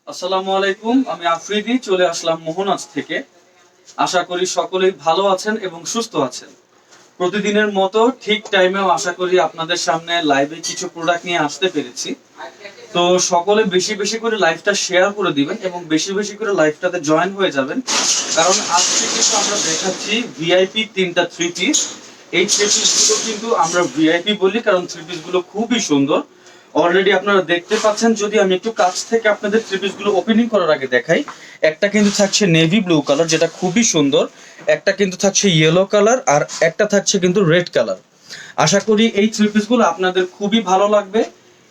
আসসালামু আলাইকুম, আমি আফ্রিদি চলে আসলাম মোহনাজ থেকে। আশা করি সকলেই ভালো আছেন এবং সুস্থ আছেন। প্রতিদিনের মতো ঠিক টাইমেও আশা করি আপনাদের সামনে লাইভে কিছু প্রোডাক্ট নিয়ে আসতে পেরেছি। তো সকলে বেশি বেশি করে লাইভটা শেয়ার করে দিবেন এবং বেশি বেশি করে লাইভটাতে জয়েন হয়ে যাবেন, কারণ আজকে কিন্তু আমরা দেখাচ্ছি ভিআইপি তিনটা থ্রি পিস। এই থ্রি পিসগুলো কিন্তু আমরা ভিআইপি বলি কারণ থ্রি পিসগুলো খুবই সুন্দর। অলরেডি আপনারা দেখতে পাচ্ছেন। যদি আমি একটু কাছ থেকে আপনাদের থ্রি পিসগুলো ওপেনিং করার আগে দেখাই, একটা কিন্তু থাকছে নেভি ব্লু কালার যেটা খুবই সুন্দর, একটা কিন্তু থাকছে ইয়েলো কালার, আর একটা থাকছে কিন্তু রেড কালার। আশা করি এই থ্রি পিসগুলো আপনাদের খুবই ভালো লাগবে।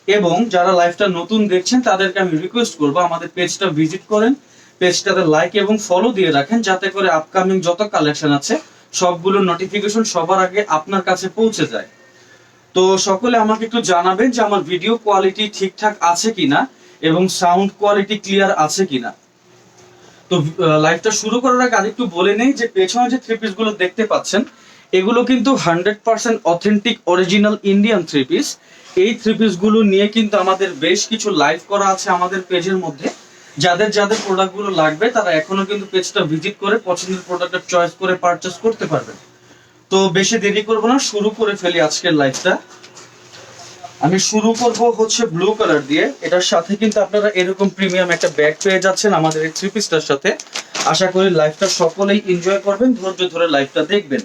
এবং যারা লাইভটা নতুন দেখছেন তাদেরকে আমি রিকোয়েস্ট করবো আমাদের পেজটা ভিজিট করেন, পেজটাতে লাইক এবং ফলো দিয়ে রাখেন, যাতে করে আপকামিং যত কালেকশন আছে সবগুলোর নোটিফিকেশন সবার আগে আপনার কাছে পৌঁছে যায়। তো সকলে আমাকে একটু জানাবেন যে আমার ভিডিও কোয়ালিটি ঠিকঠাক আছে কিনা এবং সাউন্ড কোয়ালিটি ক্লিয়ার আছে কিনা। তো লাইভটা শুরু করার আগে আরেকটু বলে নেই যে পেছনে যে থ্রি পিস গুলো দেখতে পাচ্ছেন এগুলো কিন্তু 100% authentic original Indian three piece. এই থ্রি পিস গুলো নিয়ে কিন্তু আমাদের বেশ কিছু লাইভ করা আছে আমাদের পেজের মধ্যে। যাদের যাদের প্রোডাক্ট গুলো লাগবে তারা এখনো কিন্তু পেজটা ভিজিট করে পছন্দের প্রোডাক্টের চয়েস করে পারচেস করতে পারবেন। তো বেশি দেরি করব না, শুরু করে ফেলি আজকের লাইভটা। আমি শুরু করব হচ্ছে ব্লু কালার দিয়ে। এটার সাথে কিন্তু আপনারা এরকম প্রিমিয়াম একটা ব্যাগ পেয়ে যাচ্ছেন আমাদের এই থ্রি পিসটার সাথে। আশা করি লাইভটা সকলেই এনজয় করবেন, ধৈর্য ধরে লাইভটা দেখবেন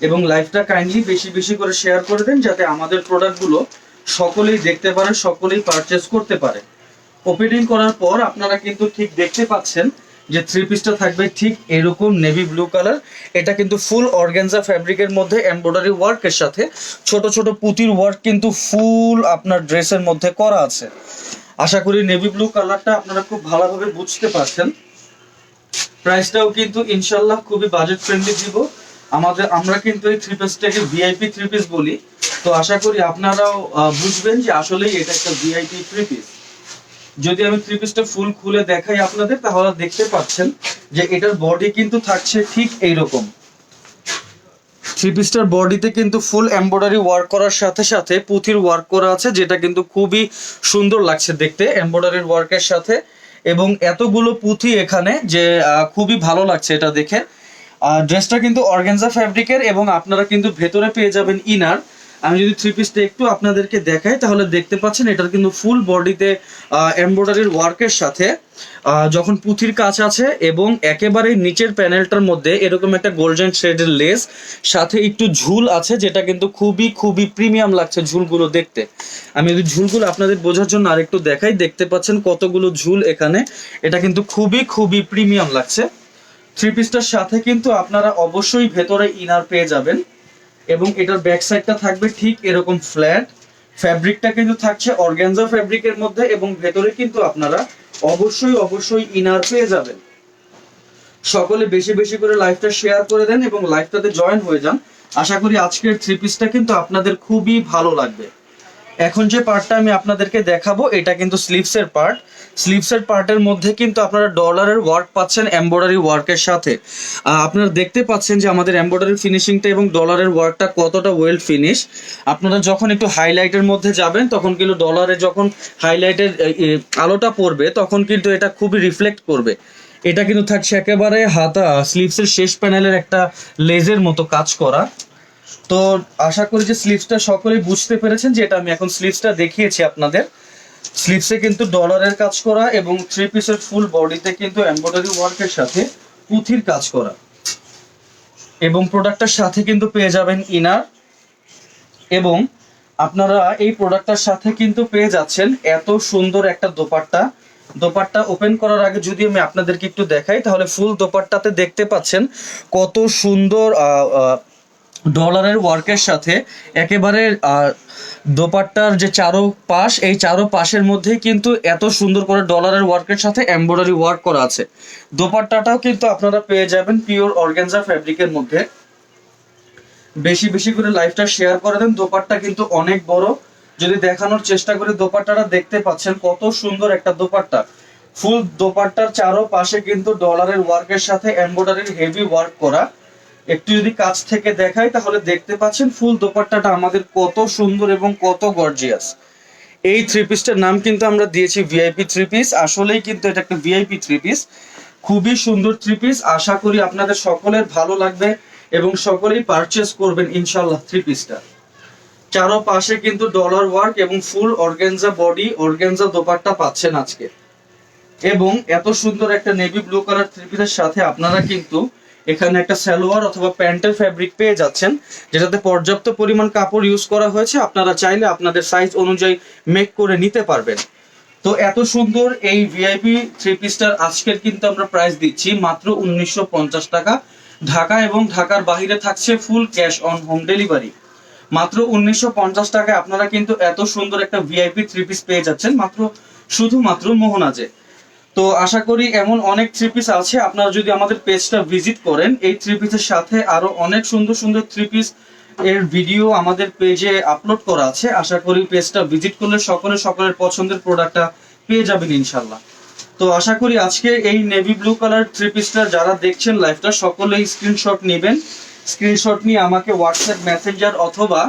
এবং লাইভটা কাইন্ডলি বেশি বেশি করে শেয়ার করে দেন, যাতে আমাদের প্রোডাক্টগুলো সকলেই দেখতে পারে, সকলেই পারচেস করতে পারে। ওপেনিং করার পর আপনারা কিন্তু ঠিক দেখতে পাচ্ছেন যে থ্রি পিসটা থাকবে ঠিক এরকম নেভি ব্লু কালার। এটা কিন্তু ফুল অর্গানজা ফ্যাব্রিকের মধ্যে এমব্রয়ডারি ওয়ার্কের সাথে ছোট ছোট পুঁতির ওয়ার্ক কিন্তু ফুল আপনার ড্রেসের মধ্যে করা আছে। আশা করি নেভি ব্লু কালারটা আপনারা খুব ভালোভাবে বুঝতে পারছেন। প্রাইসটাও কিন্তু ইনশাল্লাহ খুবই বাজেট ফ্রেন্ডলি দিব। আমরা কিন্তু এই থ্রি পিসটাকে ভিআইপি থ্রি পিস বলি। তো আশা করি আপনারাও বুঝবেন যে আসলেই এটা একটা ভিআইপি থ্রি পিস। যদি আমি থ্রি পিসটা ফুল খুলে দেখাই আপনাদের, তাহলে দেখতে পাচ্ছেন যে এটার বডি কিন্তু থাকছে ঠিক এইরকম। থ্রি পিসটার বডিতে কিন্তু ফুল এমব্রয়ডারি ওয়ার্ক করার সাথে সাথে পুঁথির ওয়ার্ক করা আছে, যেটা কিন্তু খুবই সুন্দর লাগছে দেখতে এমব্রয়ডারির ওয়ার্কের সাথে। এবং এতগুলো পুঁথি এখানে যে খুবই ভালো লাগছে এটা দেখে। ড্রেসটা কিন্তু অর্গানজা ফ্যাব্রিকের এবং আপনারা কিন্তু ভেতরে পেয়ে যাবেন ইনার। আমি যদি থ্রি পিসটা একটু আপনাদেরকে দেখাই তাহলে দেখতে পাচ্ছেন এটার কিন্তু ফুল বডিতে এমব্রয়ডারির ওয়ার্কের সাথে যখন পুঁথির কাজ আছে এবং একেবারে নিচের প্যানেলটার মধ্যে এরকম একটা গোল্ডেন শেডের লেস, সাথে একটু ঝুল আছে, যেটা কিন্তু খুবই খুবই প্রিমিয়াম লাগছে ঝুলগুলো দেখতে। আমি যদি ঝুলগুলো আপনাদের বোঝার জন্য আরেকটু দেখাই, দেখতে পাচ্ছেন কতগুলো ঝুল এখানে। এটা কিন্তু খুবই খুবই প্রিমিয়াম লাগছে। থ্রি পিসটার সাথে কিন্তু আপনারা অবশ্যই ভেতরে ইনার পেয়ে যাবেন এবং এটার ব্যাক সাইডটা থাকবে ঠিক এরকম ফ্ল্যাট। ফ্যাব্রিকটা কিন্তু থাকছে অর্গানজা ফ্যাব্রিকের মধ্যে এবং ভেতরে কিন্তু আপনারা অবশ্যই অবশ্যই ইনার পেয়ে যাবেন। সকলে বেশি বেশি করে লাইভটা শেয়ার করে দেন এবং লাইভটাতে জয়েন হয়ে যান। আশা করি আজকের থ্রি পিসটা কিন্তু আপনাদের খুবই ভালো লাগবে। এখন যে পার্টটা আমি আপনাদেরকে দেখাবো এটা কিন্তু স্লিভসের পার্ট। স্লিভসের পার্টের মধ্যে কিন্তু আপনারা ডলারের ওয়ার্ক পাচ্ছেন এমব্রয়ডারি ওয়ার্কের সাথে। আপনারা দেখতে পাচ্ছেন যে আমাদের এমব্রয়ডারি ফিনিশিংটা এবং ডলারের ওয়ার্কটা কতটা ওয়েল ফিনিশ। আপনারা যখন একটু হাইলাইটের মধ্যে যাবেন তখন কিন্তু ডলারে যখন হাইলাইটের আলোটা পড়বে তখন কিন্তু এটা খুবই রিফ্লেক্ট করবে। এটা কিন্তু থাকছে একেবারে হাতা স্লিভসের শেষ প্যানেলের একটা লেজের মতো কাজ করা। তো আশা করি যে স্লিভসটা সকলেই বুঝতে পেরেছেন যে এটা আমি এখন স্লিভসটা দেখিয়েছি আপনাদের। স্লিভসে কিন্তু ডলারের কাজ করা এবং থ্রি পিসের ফুল বডিতে কিন্তু এমব্রয়ডারি ওয়ার্কের সাথে পুঁথির কাজ করা এবং প্রোডাক্টটার সাথে কিন্তু পেয়ে যাবেন ইনার। এবং আপনারা এই প্রোডাক্টটার সাথে কিন্তু পেয়ে যাচ্ছেন এত সুন্দর একটা দোপাট্টা। দোপাট্টা ওপেন করার আগে যদি আমি আপনাদেরকে একটু দেখাই তাহলে ফুল দোপাট্টাতে দেখতে পাচ্ছেন কত সুন্দর ডলারের ওয়ার্কের সাথে একেবারে দোপাট্টার যে চারো পাশ, এই চারো পাশের মধ্যেই কিন্তু এত সুন্দর করে ডলারের ওয়ার্কের সাথে এমব্রয়ডারি ওয়ার্ক করা আছে। দোপাট্টাটাও কিন্তু আপনারা পেয়ে যাবেন পিওর অর্গানজা ফ্যাব্রিকের মধ্যে। বেশি বেশি করে লাইভটা শেয়ার করে দেন। দোপাট্টা কিন্তু অনেক বড়, যদি দেখানোর চেষ্টা করি দোপাট্টাটা দেখতে পাচ্ছেন কত সুন্দর একটা দোপাট্টা। ফুল দোপাট্টার চারো পাশে কিন্তু ডলারের ওয়ার্কের সাথে এমব্রয়ডারির হেভি ওয়ার্ক করা। একটু যদি কাছ থেকে দেখাই তাহলে দেখতে পাচ্ছেন ফুল দোপাট্টাটা আমাদের কত সুন্দর এবং কত গর্জিয়াস। এই থ্রি পিসটার নাম কিন্তু আমরা দিয়েছি ভিআইপি থ্রি পিস। আসলেই কিন্তু এটা একটা ভিআইপি থ্রি পিস, খুবই সুন্দর থ্রি পিস। আশা করি আপনাদের সকলের ভালো লাগবে এবং সকলেই পারচেস করবেন ইনশাল্লাহ থ্রি পিসটা। চারো পাশে কিন্তু ডলার ওয়ার্ক এবং ফুল অর্গানজা বডি, অর্গানজা দোপাট্টা পাচ্ছেন আজকে। এবং এত সুন্দর একটা নেভি ব্লু কালার থ্রি পিসের সাথে আপনারা কিন্তু এখানে একটা সালোয়ার অথবা প্যান্টের ফ্যাব্রিক পেয়ে যাচ্ছেন, যেটাতে পর্যাপ্ত পরিমাণ কাপড় ইউজ করা হয়েছে। আপনারা চাইলে আপনাদের সাইজ অনুযায়ী মেক করে নিতে পারবেন। তো এত সুন্দর এই ভিআইপি থ্রি পিসটার আজকের কিন্তু আমরা প্রাইস দিচ্ছি মাত্র 1950 টাকা। ঢাকা এবং ঢাকার বাইরে থাকছে full cash on home delivery. মাত্র 1950 টাকায় আপনারা কিন্তু এত সুন্দর একটা ভিআইপি থ্রি পিস পেয়ে যাচ্ছেন মাত্র শুধুমাত্র মোহনাজে। তো আশা করি এমন অনেক থ্রি পিস আছে, আপনারা যদি আমাদের পেজটা ভিজিট করেন এই থ্রি পিসের সাথে আরো অনেক সুন্দর সুন্দর থ্রি পিস এর ভিডিও আমাদের পেজে আপলোড করা আছে। আশা করি পেজটা ভিজিট করলে সকলের পছন্দের প্রোডাক্টটা পেয়ে যাবেন ইনশাল্লাহ। তো আশা করি আজকে এই নেভি ব্লু কালার থ্রি পিসটা যারা দেখছেন লাইভটা সকলেই স্ক্রিনশট নেবেন। স্ক্রিনশট নিয়ে আমাকে হোয়াটসঅ্যাপ মেসেঞ্জার অথবা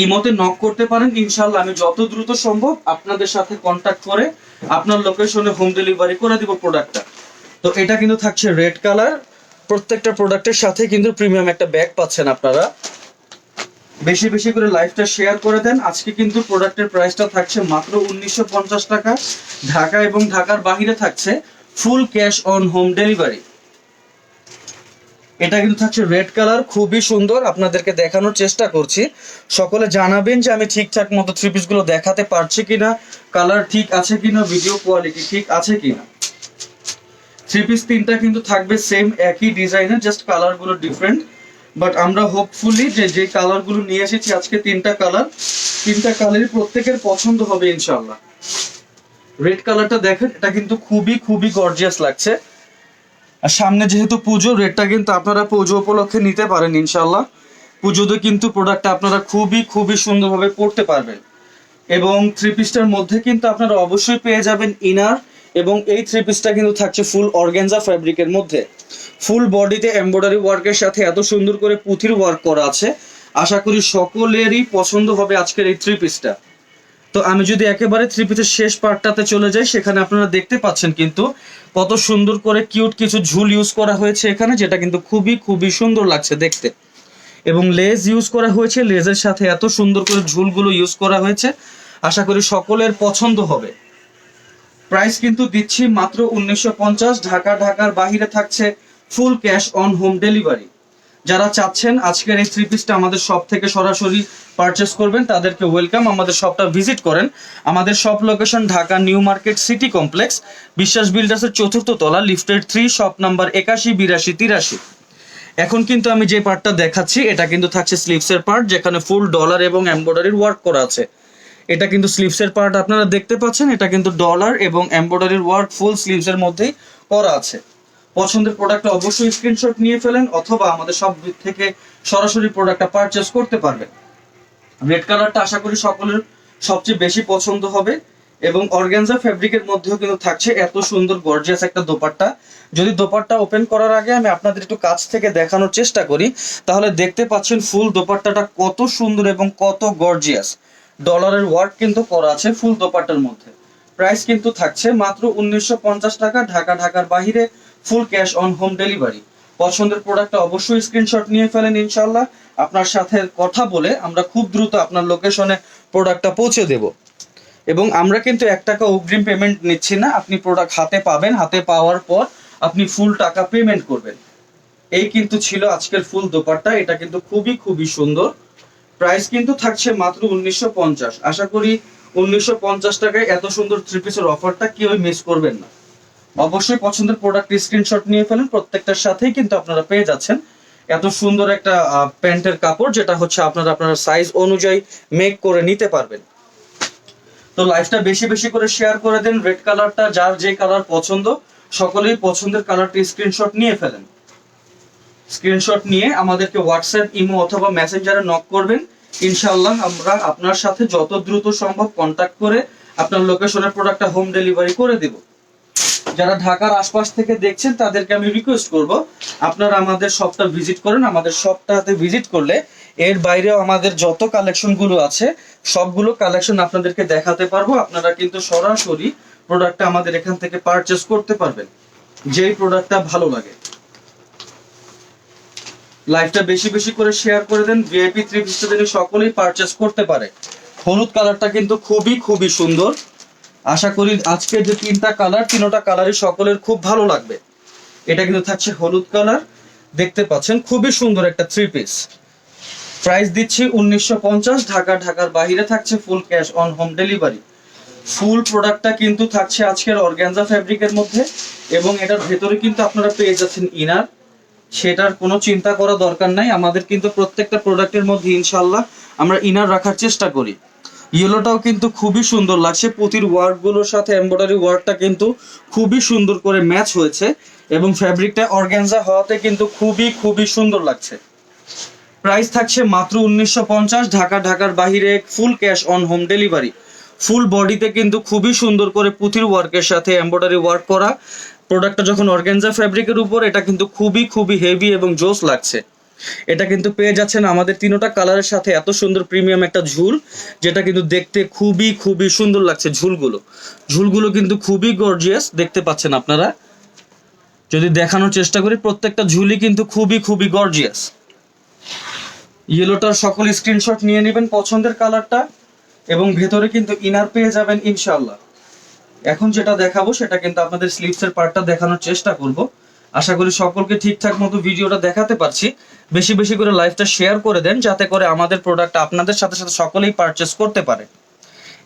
ইমোতে নক করতে পারেন। ইনশাল্লাহ আমি যত দ্রুত সম্ভব আপনাদের সাথে কন্ট্যাক্ট করে আপনার লোকেশনে হোম ডেলিভারি করে দিব প্রোডাক্টটা। তো এটা কিন্তু থাকছে রেড কালার। প্রত্যেকটা প্রোডাক্টের সাথে কিন্তু প্রিমিয়াম একটা ব্যাগ পাচ্ছেন আপনারা। বেশি বেশি করে লাইভটা শেয়ার করে দেন। আজকে কিন্তু প্রোডাক্টের প্রাইসটা থাকছে মাত্র 1950 টাকা। ঢাকা এবং ঢাকার বাইরে থাকছে full cash on home delivery. এটা কিন্তু থাকছে রেড কালার, খুবই সুন্দর। আপনাদেরকে দেখানোর চেষ্টা করছি, সকলে জানাবেন যে আমি ঠিকঠাক মতো থ্রি পিস গুলো দেখাতে পারছি কিনা, কালার ঠিক আছে কিনা, ভিডিও কোয়ালিটি ঠিক আছে কিনা। থ্রি পিস তিনটা কিন্তু থাকবে সেম একই ডিজাইনের, জাস্ট কালার গুলো ডিফারেন্ট। বাট আমরা হোপফুলি যে কালার গুলো নিয়ে এসেছি আজকে তিনটা কালারই প্রত্যেকের পছন্দ হবে ইনশাআল্লাহ। রেড কালারটা দেখেন, এটা কিন্তু খুবই খুবই গর্জিয়াস লাগছে। আর সামনে যেহেতু পুজো, রেটটা কিন্তু আপনারা পুজো উপলক্ষে নিতে পারেন ইনশাল্লাহ। পুজোতে কিন্তু প্রোডাক্টটা আপনারা খুবই খুবই সুন্দরভাবে পড়তে পারবেন। এবং থ্রি পিসটার মধ্যে কিন্তু আপনারা অবশ্যই পেয়ে যাবেন ইনার। এবং এই থ্রি পিসটা কিন্তু থাকছে ফুল অর্গানজা ফ্যাব্রিকের মধ্যে। ফুল বডিতে এমব্রয়ডারি ওয়ার্কের সাথে এত সুন্দর করে পুঁথির ওয়ার্ক করা আছে। আশা করি সকলেরই পছন্দ হবে আজকের এই থ্রি পিসটা। তো আমি যদি একেবারে থ্রি পিসের শেষ পার্টটাতে চলে যাই, সেখানে আপনারা দেখতে পাচ্ছেন কিন্তু কত সুন্দর করে কিউট কিছু ঝুল ইউজ করা হয়েছে এখানে, যেটা কিন্তু খুবই খুবই সুন্দর লাগছে দেখতে। এবং লেজ ইউজ করা হয়েছে, লেজের সাথে এত সুন্দর করে ঝুলগুলো ইউজ করা হয়েছে। আশা করি সকলের পছন্দ হবে। প্রাইস কিন্তু দিচ্ছি মাত্র 1950। ঢাকার বাইরে থাকছে full cash on home delivery. যারা চাচ্ছেন আজকের এই থ্রি পিসটা আমাদের শপ থেকে সরাসরি পারচেস করবেন, তাদেরকে ওয়েলকাম। আমাদের শপটা ভিজিট করেন। আমাদের shop location Dhaka new market city complex, বিশ্বাস বিল্ডার্সের 4th তলা, লিফটেড 3, শপ নাম্বার 81 82 83। এখন কিন্তু আমি যে পার্টটা দেখাচ্ছি এটা কিন্তু থাকছে স্লিভসের পার্ট, যেখানে ফুল ডলার এবং এমব্রয়ডারির ওয়ার্ক করা আছে। এটা কিন্তু স্লিভসের পার্ট আপনারা দেখতে পাচ্ছেন। এটা কিন্তু ডলার এবং এমব্রয়ডারির ওয়ার্ক ফুল স্লিভসের মধ্যেই করা আছে। পছন্দের প্রোডাক্টটা অবশ্যই স্ক্রিনশট নিয়ে ফেলেন অথবা আমাদের সব থেকে সরাসরি প্রোডাক্টটা পারচেস করতে পারবেন। রেড কালারটা আশা করি সকলের সবচেয়ে বেশি পছন্দ হবে। এবং অর্গানজা ফ্যাব্রিকের মধ্যেও কিন্তু থাকছে এত সুন্দর গর্জিয়াস একটা দোপাট্টা। যদি দোপাট্টা ওপেন করার আগে আমি আপনাদের একটু কাছ থেকে দেখানোর চেষ্টা করি, তাহলে দেখতে পাচ্ছেন ফুল দোপাট্টাটা কত সুন্দর এবং কত গর্জিয়াস। ডলারের ওয়ার্ক কিন্তু করা আছে ফুল দোপাট্টার মধ্যে। প্রাইস কিন্তু থাকছে মাত্র 1950 টাকা। ঢাকার বাইরে full cash on home delivery. পছন্দের প্রোডাক্টটা অবশ্যই স্ক্রিনশট নিয়ে ফেলেন ইনশাল্লাহ। আপনার সাথে কথা বলে আমরা খুব দ্রুত আপনার লোকেশনে প্রোডাক্টটা পৌঁছে দেব। এবং আমরা কিন্তু 1 টাকা অগ্রিম পেমেন্ট নিচ্ছি না। আপনি প্রোডাক্ট হাতে পাবেন, হাতে পাওয়ার পর আপনি ফুল টাকা পেমেন্ট করবেন। এই কিন্তু ছিল আজকের ফুল দোপাট্টা। এটা কিন্তু খুবই খুবই সুন্দর। প্রাইস কিন্তু থাকছে মাত্র 1950। আশা করি 1950 টাকায় এত সুন্দর থ্রি পিসের অফারটা কেউ মিস করবেন না। অবশ্যই পছন্দের প্রোডাক্ট স্ক্রিনশট নিয়ে ফেলেন। প্রত্যেকটার সাথেই কিন্তু আপনারা পেয়ে যাচ্ছেন এত সুন্দর একটা প্যান্টের কাপড়, যেটা হচ্ছে আপনারা আপনার সাইজ অনুযায়ী মেক করে নিতে পারবেন। তো লাইভটা বেশি বেশি করে শেয়ার করে দেন। রেড কালারটা যার যে কালার পছন্দ, সকলেই পছন্দের কালারটি স্ক্রিনশট নিয়ে ফেলেন। স্ক্রিনশট নিয়ে আমাদেরকে হোয়াটসঅ্যাপ, ইমো অথবা মেসেঞ্জারে নক করবেন। ইনশাআল্লাহ আমরা আপনার সাথে যত দ্রুত সম্ভব কন্ট্যাক্ট করে আপনার লোকেশনের প্রোডাক্টটা হোম ডেলিভারি করে দেব। যারা ঢাকার আশপাশ থেকে দেখছেন তাদেরকে আমি রিকোয়েস্ট করব আপনারা আমাদের শপটা ভিজিট করেন। আমাদের শপটাতে ভিজিট করলে এর বাইরেও আমাদের যত কালেকশন গুলো আছে সবগুলো কালেকশন আপনাদেরকে দেখাতে পারবো। আপনারা কিন্তু সরাসরি প্রোডাক্টটা আমাদের এখান থেকে পারচেজ করতে পারবেন, যেই প্রোডাক্টটা ভালো লাগে। লাইভটা বেশি বেশি করে শেয়ার করে দেন, ভিআইপি 3 পিসটা যেন সকলেই পারচেজ করতে পারে। হলুদ কালারটা কিন্তু খুবই খুবই সুন্দর। আশা করি আজকের যে তিনটা কালার, তিনটা কালারই সকলের খুব ভালো লাগবে। এটা কিন্তু থাকছে হলুদ কালার, দেখতে পাচ্ছেন খুবই সুন্দর একটা 3 পিস। প্রাইস দিচ্ছি 1950। ঢাকার বাইরে থাকছে full cash on home delivery. Full প্রোডাক্টটা কিন্তু থাকছে আজকের অর্গানজা ফ্যাব্রিকের মধ্যে, এবং এটার ভেতরে কিন্তু আপনারা পেয়ে যাচ্ছেন ইনার। সেটার কোনো চিন্তা করা দরকার নাই, আমাদের কিন্তু প্রত্যেকটা প্রোডাক্টের মধ্যে ইনশাল্লাহ আমরা ইনার রাখার চেষ্টা করি। ইয়েলোটাও কিন্তু খুবই সুন্দর লাগছে, পুঁতির ওয়ার্কগুলোর সাথে এমব্রয়ডারি ওয়ার্কটা কিন্তু খুবই সুন্দর করে ম্যাচ হয়েছে, এবং ফ্যাব্রিকটা অর্গানজা হওয়াতে কিন্তু খুবই খুবই সুন্দর লাগছে। প্রাইস থাকছে মাত্র 1950। ঢাকার বাইরে full cash on home delivery. Full বডিতে কিন্তু খুবই সুন্দর করে পুঁতির ওয়ার্কের সাথে এমব্রয়ডারি ওয়ার্ক করা। প্রোডাক্টটা যখন অর্গানজা ফ্যাব্রিকের উপর, এটা কিন্তু খুবই খুবই হেভি এবং জোস লাগছে। এটা কিন্তু পেয়ে যাচ্ছেন আমাদের তিনটা কালারের সাথে এত সুন্দর প্রিমিয়াম একটা ঝুল, যেটা কিন্তু দেখতে খুবই খুবই সুন্দর লাগছে। ঝুলগুলো কিন্তু খুবই গর্জিয়াস, দেখতে পাচ্ছেন আপনারা। যদি দেখানোর চেষ্টা করি, প্রত্যেকটা ঝুলই কিন্তু খুবই খুবই গর্জিয়াস। ইয়েলোটার সকল স্ক্রিনশট নিয়ে নেবেন পছন্দের কালারটা, এবং ভেতরে কিন্তু ইনার পেয়ে যাবেন ইনশাআল্লাহ। এখন যেটা দেখাবো সেটা কিন্তু আপনাদের স্লিভসের পার্টটা দেখানোর চেষ্টা করব। আশা করি সকলকে ঠিকঠাক মতো ভিডিওটা দেখাতে পারছি। বেশি বেশি করে লাইভটা শেয়ার করে দেন, যাতে করে আমাদের প্রোডাক্ট আপনাদের সাথে সাথে সকলেই পারচেস করতে পারে।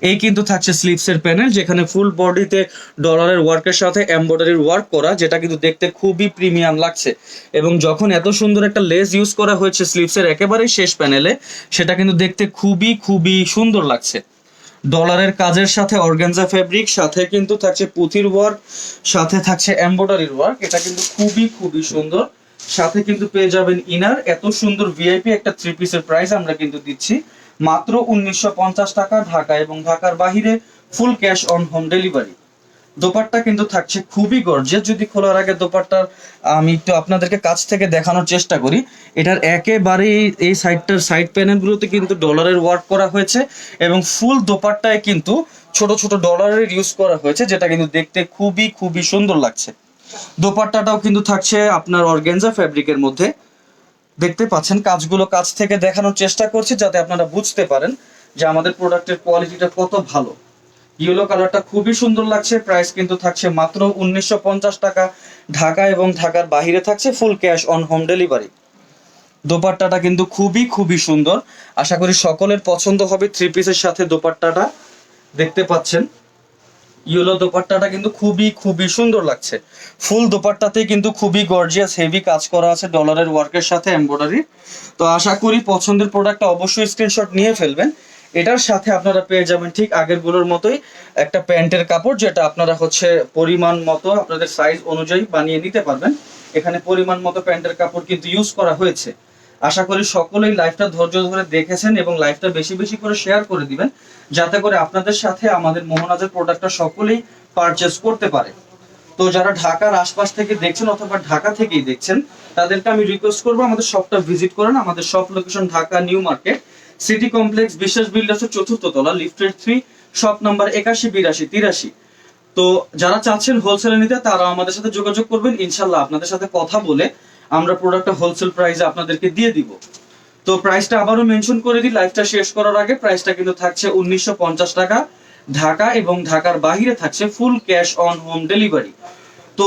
এই কিন্তু থাকছে স্লিভসের প্যানেল, যেখানে ফুল বডিতে ডলারের ওয়ার্কের সাথে এমব্রয়ডারির ওয়ার্ক করা, যেটা কিন্তু দেখতে খুবই প্রিমিয়াম লাগছে। এবং যখন এত সুন্দর একটা লেস ইউজ করা হয়েছে স্লিভসের একেবারেই শেষ প্যানেলে, সেটা কিন্তু দেখতে খুবই খুবই সুন্দর লাগছে। ডলারের কাজের সাথে অর্গানজা ফেব্রিক, সাথে কিন্তু থাকছে পুঁথির ওয়ার্ক, সাথে থাকছে এমব্রয়ডারির ওয়ার্ক। এটা কিন্তু খুবই খুবই সুন্দর। সাথে কিন্তু পেয়ে যাবেন ইনার। এত সুন্দর ভিআইপি একটা 3 পিসের প্রাইস আমরা কিন্তু দিচ্ছি মাত্র 1950 টাকা। ঢাকা এবং ঢাকার বাহিরে ফুল cash on home delivery. Dupatta কিন্তু থাকছে খুবই গর্জিয়াস। যদি খোলার আগে দোপাট্টার আমি একটু আপনাদেরকে কাছ থেকে দেখানোর চেষ্টা করি। এটার একেবারেই এই সাইডটার সাইড প্যানেলগুলোতে কিন্তু ডলারের ওয়ার্ক করা হয়েছে, এবং ফুল দোপাট্টায় কিন্তু ছোট ছোট ডলারের ইউজ করা হয়েছে, যেটা কিন্তু দেখতে খুবই খুবই সুন্দর লাগছে। দোপাট্টাটাও কিন্তু থাকছে আপনার অর্গানজা ফ্যাব্রিকের মধ্যে, দেখতে পাচ্ছেন। কাজগুলো কাছ থেকে দেখানোর চেষ্টা করছি যাতে আপনারা বুঝতে পারেন যে আমাদের প্রোডাক্টের কোয়ালিটিটা কত ভালো। ইয়েলো কালারটা খুবই সুন্দর লাগছে। প্রাইস কিন্তু থাকছে মাত্র 1950 টাকা। ঢাকা এবং ঢাকার বাইরে থাকছে full cash on home delivery. দোপাট্টাটা কিন্তু খুবই খুবই সুন্দর, আশা করি সকলের পছন্দ হবে। 3 পিসের সাথে দোপাট্টাটা দেখতে পাচ্ছেন। ইয়েলো দোপাট্টাটা কিন্তু খুবই খুবই সুন্দর লাগছে। ফুল দোপাট্টাতে কিন্তু খুবই গর্জিয়াস হেভি কাজ করা আছে ডলারের ওয়ার্কের সাথে এমব্রয়ডারি। তো আশা করি পছন্দের প্রোডাক্টটা অবশ্যই স্ক্রিনশট নিয়ে ফেলবেন। এটার সাথে আপনারা পেয়ে যাবেন ঠিক আগেরগুলোর মতোই একটা প্যান্টের কাপড়, যেটা আপনারা পরিমাণ মতো আপনাদের সাইজ অনুযায়ী বানিয়ে নিতে পারবেন। এখানে পরিমাণ মতো প্যান্টের কাপড় কিন্তু ইউজ করা হয়েছে। আশা করি সকলেই লাইভটা ধৈর্য ধরে দেখেছেন, এবং লাইভটা বেশি বেশি করে শেয়ার করে দিবেন, যাতে করে আপনাদের সাথে আমাদের মোহনাজের প্রোডাক্টটা সকলেই পারচেস করতে পারে। তো যারা ঢাকার আশপাশ থেকে দেখছেন অথবা ঢাকা থেকেই দেখছেন, তাদেরকে আমি রিকোয়েস্ট করবো আমাদের শপটা ভিজিট করেন। আমাদের shop location Dhaka new market city complex বিশ্বাস বিল্ডার্সের 4th তলা, লিফটেড 3, শপ নাম্বার 81 82 83। তো যারা চাচ্ছেন হোলসেলে নিতে, তারা আমাদের সাথে যোগাযোগ করবেন। ইনশাল্লাহ আপনাদের সাথে কথা বলে আমরা প্রোডাক্টটা হোলসেল প্রাইসে আপনাদেরকে দিয়ে দিব। তো প্রাইসটা আবারও মেনশন করে দিই লাইভটা শেষ করার আগে। প্রাইসটা কিন্তু থাকছে 1950 টাকা। ঢাকা এবং ঢাকার বাইরে থাকছে full cash on home delivery. তো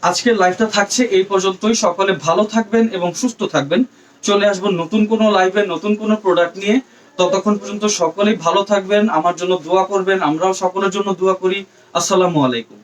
আজকের লাইভটা থাকছে এই পর্যন্তই। সকলে ভালো থাকবেন এবং সুস্থ থাকবেন। চলে আসবো নতুন কোনো লাইভে নতুন কোনো প্রোডাক্ট নিয়ে। ততক্ষণ পর্যন্ত সকলেই ভালো থাকবেন, আমার জন্য দোয়া করবেন, আমরাও সকলের জন্য দোয়া করি। আসসালামু আলাইকুম।